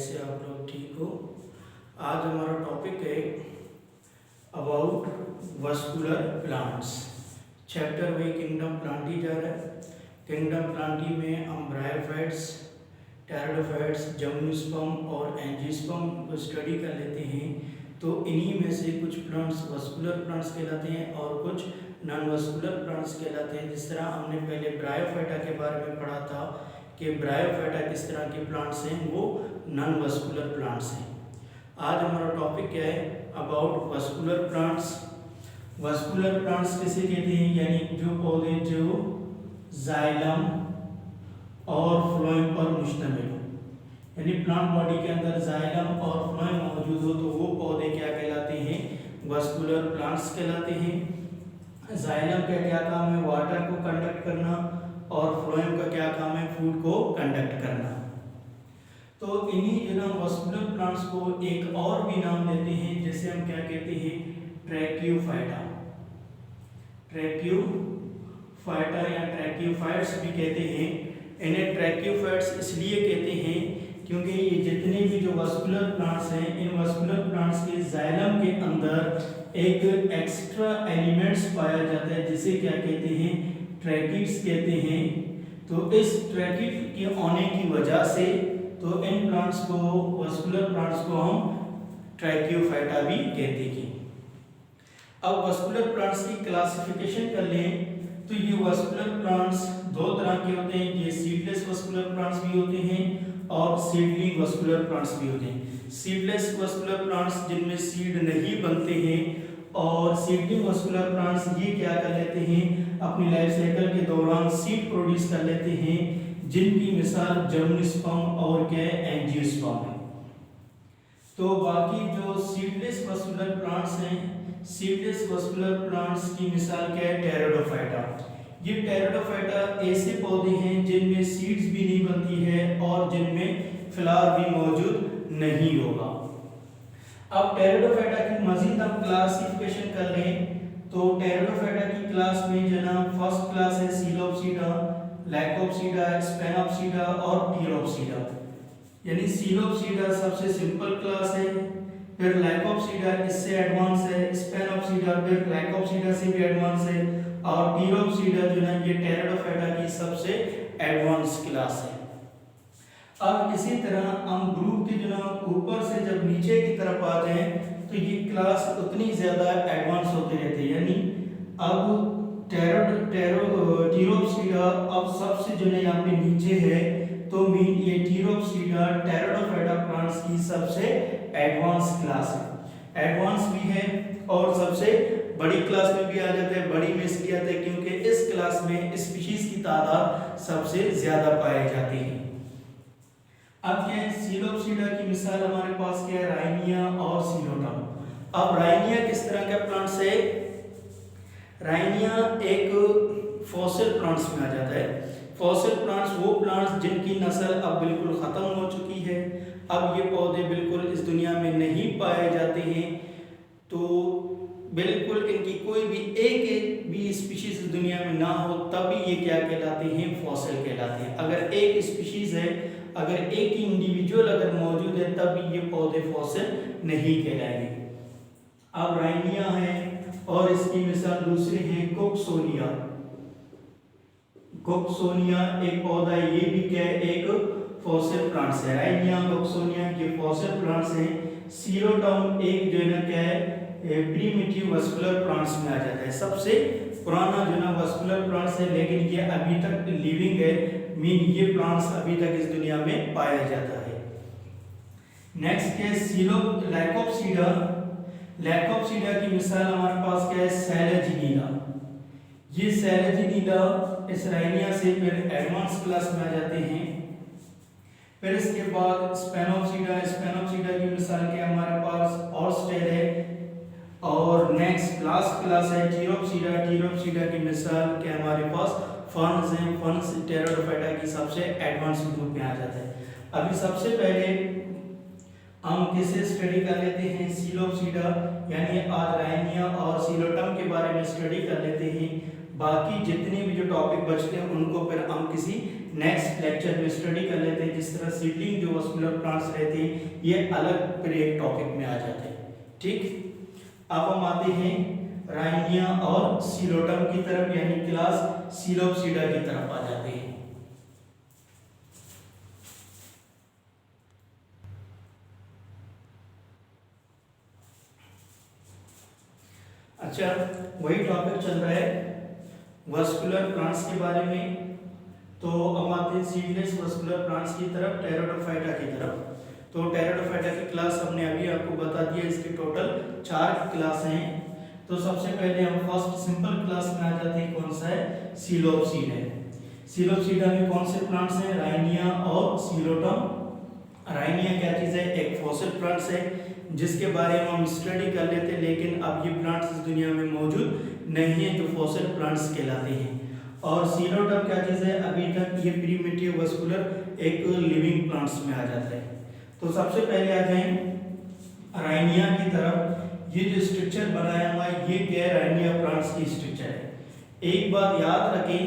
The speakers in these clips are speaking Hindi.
कैसे आप लोग ठीक हो। आज हमारा टॉपिक है अबाउट वस्कुलर प्लांट्स। चैप्टर वही किंगडम प्लांटी जा रहा है। किंगडम प्लांटी में हम ब्रायोफाइट्स, टेरिडोफाइट्स, जिम्नोस्पर्म और एंजियोस्पर्म को स्टडी कर लेते हैं। तो इन्हीं में से कुछ प्लांट्स वस्कुलर प्लांट्स कहलाते हैं और कुछ नॉन वस्कुलर प्लांट्स कहलाते हैं। जिस तरह हमने पहले ब्रायोफाइटा के बारे में पढ़ा था कि ब्रायोफाइटा किस तरह के प्लांट्स हैं, वो नॉन वस्कुलर प्लांट्स हैं। आज हमारा टॉपिक क्या है, about vascular plants. Vascular plants किसे कहते हैं, यानी जो पौधे जो जाइलम और फ्लोएम पर मुश्तमिल हो, यानी प्लांट बॉडी के अंदर जाइलम और फ्लोएम मौजूद हो तो वो पौधे क्या कहलाते हैं, वस्कुलर प्लांट्स कहलाते हैं। जाइलम का क्या काम है, वाटर को कंडक्ट करना, और फ्लोएम का क्या काम है, फूड को कंडक्ट करना। तो इन्हीं जो ना वस्कुलर प्लांट्स को एक और भी नाम देते हैं, जैसे हम क्या कहते हैं, ट्रैकियोफाइटा। ट्रैकियोफाइटा या ट्रैकियोफाइट्स भी कहते हैं। इन्हें ट्रैकियोफाइट्स इसलिए कहते हैं क्योंकि ये जितने भी जो वस्कुलर प्लांट्स हैं, इन वस्कुलर प्लांट्स के जाइलम के अंदर एक एक्स्ट्रा एलिमेंट्स पाया जाता है जिसे क्या कहते हैं, ट्रैकिड्स कहते हैं। तो इस ट्रैकिड के आने की वजह से तो इन प्लांट्स को, वस्कुलर प्लांट्स को हम ट्रैकियोफाइटा भी कहते हैं। अब वस्कुलर प्लांट्स की क्लासिफिकेशन कर लें तो ये वस्कुलर प्लांट्स दो तरह के होते हैं। ये सीडलेस वस्कुलर प्लांट्स भी होते हैं और सीडलिंग वस्कुलर प्लांट्स भी होते हैं। सीडलेस वस्कुलर प्लांट्स जिनमें सीड नहीं बनते हैं, और सीडलिंग वस्कुलर प्लांट्स ये क्या कर लेते हैं, अपनी लाइफ साइकिल के दौरान सीड प्रोड्यूस कर लेते हैं, जिनकी मिसाल जिम्नोस्पर्म और क्या एंजियोस्पर्म है। तो बाकी जो सीडलेस वस्कुलर प्लांट्स हैं, सीडलेस वस्कुलर प्लांट्स की मिसाल क्या है, टेरिडोफाइटा। ये टेरिडोफाइटा ऐसे पौधे हैं जिनमें सीड्स भी नहीं बनती है और जिनमें फ्लावर भी मौजूद नहीं होगा। अब टेरिडोफाइटा की मजीद हम क्लासिफिकेशन कर लें तो टेरिडोफाइटा की क्लास में जो ना फर्स्ट क्लास है सीलोप्सीडा, लाइकोप्सीडा, स्पेनोप्सीडा और टीरोप्सीडा। यानी सीलोप्सीडा सबसे सिंपल क्लास है, फिर लाइकोप्सीडा इससे एडवांस है, स्पेनोप्सीडा फिर लाइकोप्सीडा से भी एडवांस है, और टीरोप्सीडा जो है ये टेरिडोफाइटा की सबसे एडवांस क्लास है। अब इसी तरह हम ग्रुप के जो ना ऊपर से जब नीचे की तरफ आ जाएं तो ये क्लास उतनी ज्यादा एडवांस होते रहते हैं। यानी अब टीरोप्सीडा अब सबसे जो है यहाँ पे नीचे है, तो मीन ये टीरोप्सीडा टेरिडोफाइटा प्लांट्स की सबसे एडवांस क्लास है। एडवांस भी है और सबसे बड़ी क्लास में भी आ जाता है। बड़ी में इसलिए आता है क्योंकि इस क्लास में स्पीशीज की तादाद सबसे ज्यादा पाई जाती है। अब क्या है, सीलोप्सीडा की मिसाल हमारे पास क्या है, राइनिया और सीलोटम। अब राइनिया किस तरह का प्लांट्स है, राइनिया एक फॉसिल प्लांट्स में आ जाता है। फॉसिल प्लांट्स वो प्लांट्स जिनकी नस्ल अब बिल्कुल खत्म हो चुकी है, अब ये पौधे बिल्कुल इस दुनिया में नहीं पाए जाते हैं। तो बिल्कुल इनकी कोई भी एक भी स्पीशीज दुनिया में ना हो तभी ये क्या कहलाते हैं, फॉसिल कहलाते हैं। अगर एक स्पीशीज है, अगर एक ही इंडिविजुअल अगर मौजूद है तभी ये पौधे फॉसिल नहीं कहलाएंगे। अब राइनिया है और इसकी मिसाल दूसरी है कोक्सोनिया। कोक्सोनिया एक पौधा है, ये भी क्या है, एक फॉसिल प्लांट्स है। राइनिया, कोक्सोनिया के फॉसिल प्लांट्स हैं। सीलोटम एक जो है ना क्या है, प्रीमिटिव वस्कुलर प्लांट्स में आ जाता है। सबसे पुराना जो ना वस्कुलर प्लांट्स है, लेकिन ये अभी तक लिविंग है, मीन ये प्लांट्स अभी तक इस दुनिया में पाया जाता है। नेक्स्ट है लाइकोप्सीडा। लाइकोप्सीडा की मिसाल हमारे पास क्या है, सैलेजिनीला। ये सैलेजिनीला इस राइनिया से फिर एडवांस क्लास में आ जाते हैं। फिर इसके बाद स्पेनोप्सीडा। स्पेनोप्सीडा की मिसाल क्या है हमारे पास, ऑर्स्टेड है। और नेक्स्ट लास्ट क्लास है टीरोप्सीडा। टीरोप्सीडा की मिसाल क्या हमारे पास, फर्न्स हैं। फर्न्स टेरिडोफाइटा की सबसे एडवांस ग्रुप में आ जाता है। अभी सबसे पहले हम किसे स्टडी कर लेते हैं, सीलोप्सीडा, यानी आज राइनिया और सीलोटम के बारे में स्टडी कर लेते हैं। बाकी जितने भी जो टॉपिक बचते हैं उनको फिर हम किसी नेक्स्ट लेक्चर में स्टडी कर लेते हैं। जिस तरह सीडलिंग जो वस्कुलर प्लांट्स रहते हैं ये अलग फिर एक टॉपिक में आ जाते हैं। ठीक, अब हम आते हैं राइनिया और सीलोटम की तरफ, यानी क्लास सीलोपसीडा की तरफ आ जाते हैं। अच्छा, वही टॉपिक चल रहा है वस्कुलर प्लांट्स के बारे में। तो अब आते हैं सीडलेस वस्कुलर प्लांट्स की तरफ, टेरेडोफाइटा की तरफ। तो टेरेडोफाइटा की क्लास हमने अभी आपको बता दिया, इसके टोटल 4 क्लास हैं। तो सबसे पहले हम फर्स्ट सिंपल क्लास में आ जाते हैं, कौन सा है, सीलोपसीड है। सीलोपसीडा में कौन से प्लांट्स हैं, राइनिया और सीलोटम। राइनिया क्या चीज़ है, एक फॉसिल प्लांट्स है जिसके बारे में हम स्टडी कर लेते हैं, लेकिन अब ये प्लांट्स इस दुनिया में मौजूद नहीं है जो फॉसिल प्लांट्स कहलाते हैं। और सीलोटम क्या चीज़ है, अभी तक ये प्रीमिटिव वस्कुलर एक लिविंग प्लांट्स में आ जाता है। तो सबसे पहले आ जाएं राइनिया की तरफ। ये जो स्ट्रक्चर बनाया हुआ है ये क्या है, राइनिया प्लांट्स की स्ट्रक्चर है। एक बात याद रखें,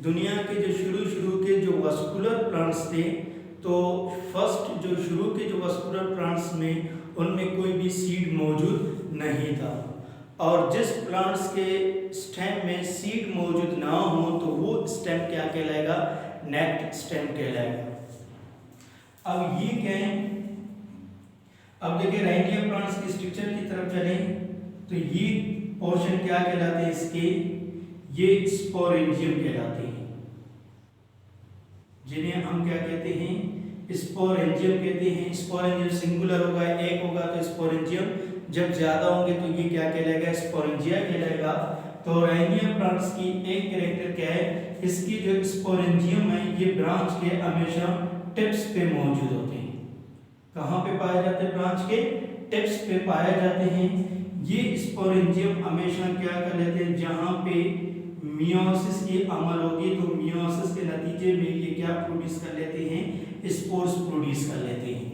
दुनिया के जो शुरू के जो वस्कुलर प्लांट्स थे, तो फर्स्ट जो शुरू के जो वस्कुलर प्लांट्स में उनमें कोई भी सीड मौजूद नहीं था। और जिस प्लांट्स के स्टेम में सीड मौजूद ना हो तो वो स्टेम क्या कहलाएगा, नेक्ड स्टेम कहलाएगा। अब ये क्या है, अब देखिए राइनिया प्लांट्स के स्ट्रक्चर की तरफ चलें तो ये पोर्शन क्या कहलाते हैं इसके, ये स्पोरेंजियम कहलाते हैं, जिन्हें हम क्या कहते हैं, स्पोरेंजियम कहते हैं। स्पोरेंजियम सिंगुलर होगा, एक होगा तो स्पोरेंजियम, जब ज्यादा होंगे तो ये क्या कहलाएगा, स्पोरेंजिया कहलाएगा। तो राइनिया प्लांट्स की एक कैरेक्टर क्या है, इसकी जो स्पोरेंजियम है ये ब्रांच के हमेशा टिप्स पे मौजूद होते हैं। कहाँ पे पाए जाते हैं, ब्रांच के टिप्स पे पाए जाते हैं। ये स्पोरेंजियम हमेशा क्या कर लेते हैं, जहाँ पे मियोसिस की अमल होगी तो मियोसिस के नतीजे में ये क्या प्रोड्यूस कर लेते हैं, स्पोर्स प्रोड्यूस कर लेते हैं।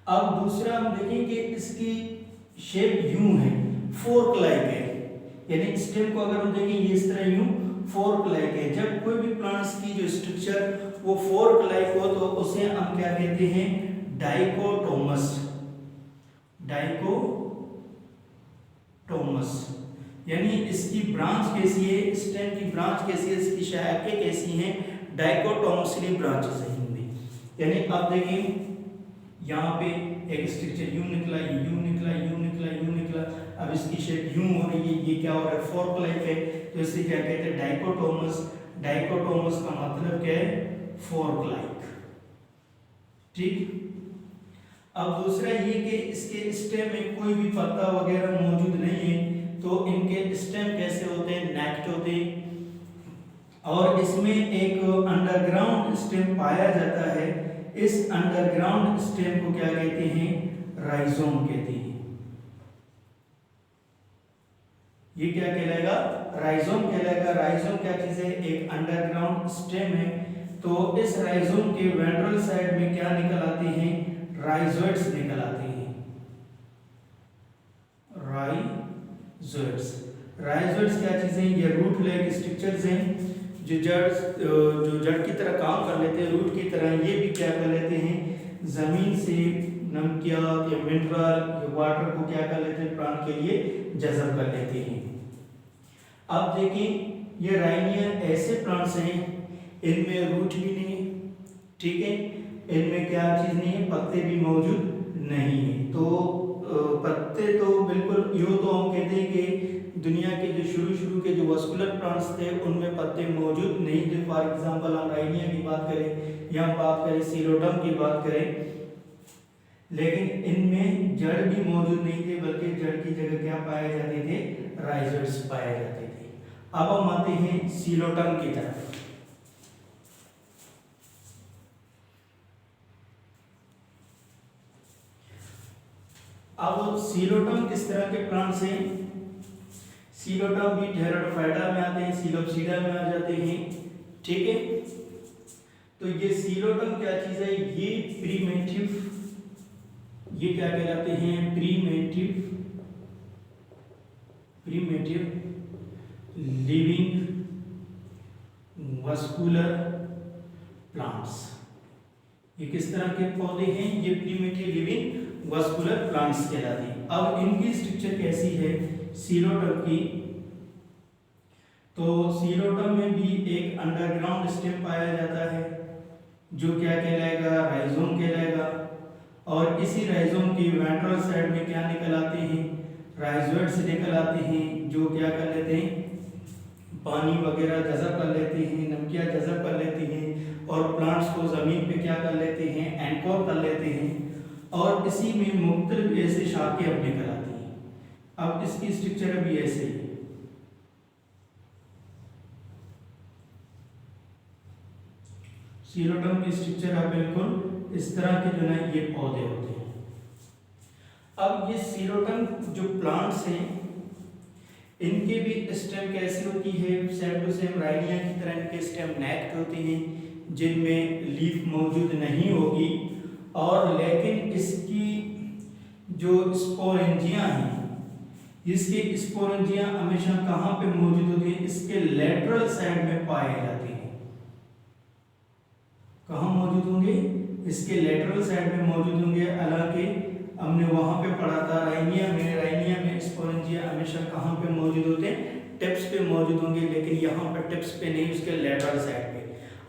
अब दूसरा हम देखें कि इसकी शेप यूं है, फोर्क लाइक है, यानी स्टेम को अगर हम देखें ये इस तरह यूं फोर्क लाइक है। जब कोई भी प्लांट्स की जो स्ट्रक्चर वो फोर्क लाइक हो तो उसे हम क्या कहते हैं, डाइकोटोमस। डाइकोटोमस यानी इसकी ब्रांच कैसी है, स्टेम की ब्रांच कैसी है, इसकी शाखाएं कैसी हैं, डाइकोटोमसली ब्रांचेस हैं इनमें। यानी अब देखें यहाँ पे एक स्ट्रक्चर यूं निकला, यूं निकला, यूं निकला, यूं निकला, अब इसकी शेप यूं हो रही है, ये क्या हो रहा है, फोर्क लाइक है, तो इसे क्या कहते हैं, डाइकोटोमस। डाइकोटोमस का मतलब क्या है, फोर्क लाइक। ठीक, अब दूसरा ये कि इसके स्टेम में कोई भी पत्ता वगैरह मौजूद नहीं है, तो इनके स्टेम कैसे होते हैं, नेक्ड होते हैं। और इसमें एक अंडरग्राउंड स्टेम पाया जाता है, इस अंडरग्राउंड स्टेम को क्या कहते हैं, राइजोम कहते हैं। ये क्या कहलाएगा, राइजोम कहलाएगा। राइजोम क्या चीज है, एक अंडरग्राउंड स्टेम है। तो इस राइजोम के वेंट्रल साइड में क्या निकल आते हैं, राइजोइड्स निकल आते हैं, राइजोइड्स। राइजोइड्स क्या चीजें, ये रूट लाइक स्ट्रक्चर्स हैं जो जड़ की तरह काम कर लेते हैं, रूट की तरह। ये भी क्या कर लेते हैं, जमीन से नमकियात या मिनरल या वाटर को क्या कर लेते हैं, प्लांट के लिए जज़ब कर लेते हैं। अब देखिए ये राइनिया ऐसे प्लांट्स हैं, इनमें रूट भी नहीं है, ठीक है, इनमें क्या चीज नहीं है, पत्ते भी मौजूद नहीं है। तो पत्ते तो बिल्कुल यूँ तो हम कहते हैं कि दुनिया के जो शुरू के जो वस्कुलर प्लांट्स थे उनमें पत्ते मौजूद नहीं थे। फॉर एग्जांपल हम राइनिया की बात करें या बात करें सीलोटम की बात करें, लेकिन इनमें जड़ भी मौजूद नहीं थे, बल्कि जड़ की जगह क्या पाए जाते थे, राइजोइड्स पाए जाते थे। अब हम आते हैं सीलोटम की तरफ। अब सीलोटम किस तरह के प्लांट्स हैं, सीलोटम भी टेरेडोफाइटा में आते हैं, सीलोपसीडा में आ जाते हैं, ठीक है। तो ये सीलोटम क्या चीज है, ये प्रीमेटिव, ये क्या कहलाते हैं, प्रीमेटिव लिविंग वस्कुलर प्लांट्स। ये किस तरह के पौधे हैं? ये प्रिमिटिव लिविंग वस्कुलर प्लांट्स कहलाते हैं। अब इनकी स्ट्रक्चर कैसी है सीलोटम की? तो सीलोटम में भी एक अंडरग्राउंड स्टेम पाया जाता है जो क्या कहलाएगा? राइजोम कहलाएगा। और इसी राइजोम की वेंट्रल साइड में क्या निकल आते हैं? राइजोइड्स निकल आते हैं जो क्या कर लेते हैं? पानी वगैरह जज़ब कर लेते हैं, नमकियाँ जज़ब कर लेती हैं और प्लांट्स को ज़मीन पे क्या कर लेते हैं? एंकोर कर लेते हैं और इसी में मुख्तलिफ ऐसे शाखें अब निकल आती हैं। अब इसकी स्ट्रक्चर अभी ऐसे ही सीलोटम की स्ट्रक्चर अब बिल्कुल इस तरह के जो है ये पौधे होते हैं। अब ये सीलोटम जो प्लांट्स हैं इनके भी स्टेम कैसी होती है? सेम टू सेम राइनिया की तरह इनके स्टेम नेक्ड होते हैं जिनमें लीफ मौजूद नहीं होगी और लेकिन इसकी जो स्पोरेंजिया हैं इसके स्पोरेंजिया हमेशा कहाँ पे मौजूद होती है? इसके लेटरल साइड में पाए जाते हैं। कहाँ मौजूद होंगे? इसके लेटरल साइड में मौजूद होंगे। हालांकि हमने वहां पे पढ़ा था राइनिया में स्पोरेंजिया हमेशा कहाँ पे मौजूद होते हैं? टिप्स पे मौजूद होंगे, लेकिन यहाँ पर टिप्स पे नहीं, उसके लेटरल साइड पे।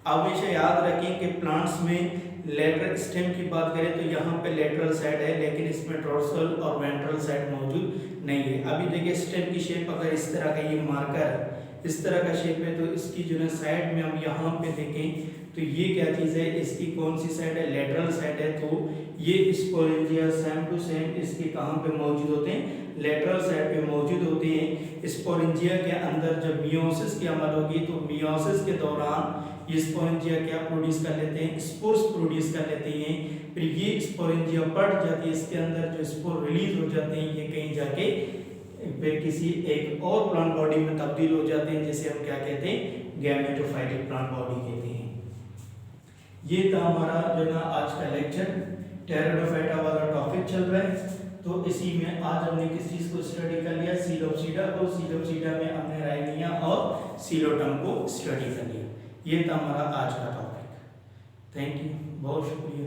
हमेशा याद रखें कि प्लांट्स में लेटरल स्टेम की बात करें तो यहाँ पे लेटरल साइड है लेकिन इसमें डोर्सल और वेंट्रल साइड मौजूद नहीं है। अभी देखिए स्टेम की शेप अगर इस तरह का ये मार्कर इस तरह का शेप है तो इसकी जो है साइड में हम यहाँ पे देखें तो ये क्या चीज़ है? इसकी कौन सी साइड है? लेटरल साइड है। तो ये स्पोरेंजिया सेम टू सेम इसके कहाँ पे मौजूद होते हैं? लेटरल साइड पे मौजूद होते हैं। स्पोरेंजिया के अंदर जब मियोसिस की अमल होगी तो मियोसिस के दौरान ये स्पोरेंजिया क्या प्रोड्यूस कर लेते हैं? स्पोर्स प्रोड्यूस कर लेते हैं। फिर ये स्पोरेंजिया बढ़ जाती है, इसके अंदर जो स्पोर रिलीज हो जाते हैं ये कहीं जाके फिर किसी एक और प्लांट बॉडी में तब्दील हो जाते हैं जिसे हम क्या कहते हैं? गैमेटोफाइटिक प्लांट बॉडी कहते हैं। ये था हमारा जो ना आज का लेक्चर, टेरिडोफाइटा वाला टॉपिक चल रहा है। तो इसी में आज हमने किस चीज़ को स्टडी कर लिया? सीलोप्सीडा को। सीलोप्सीडा में हमने राइनिया और सीलोटम को स्टडी कर लिया। ये था हमारा आज का टॉपिक। थैंक यू, बहुत शुक्रिया।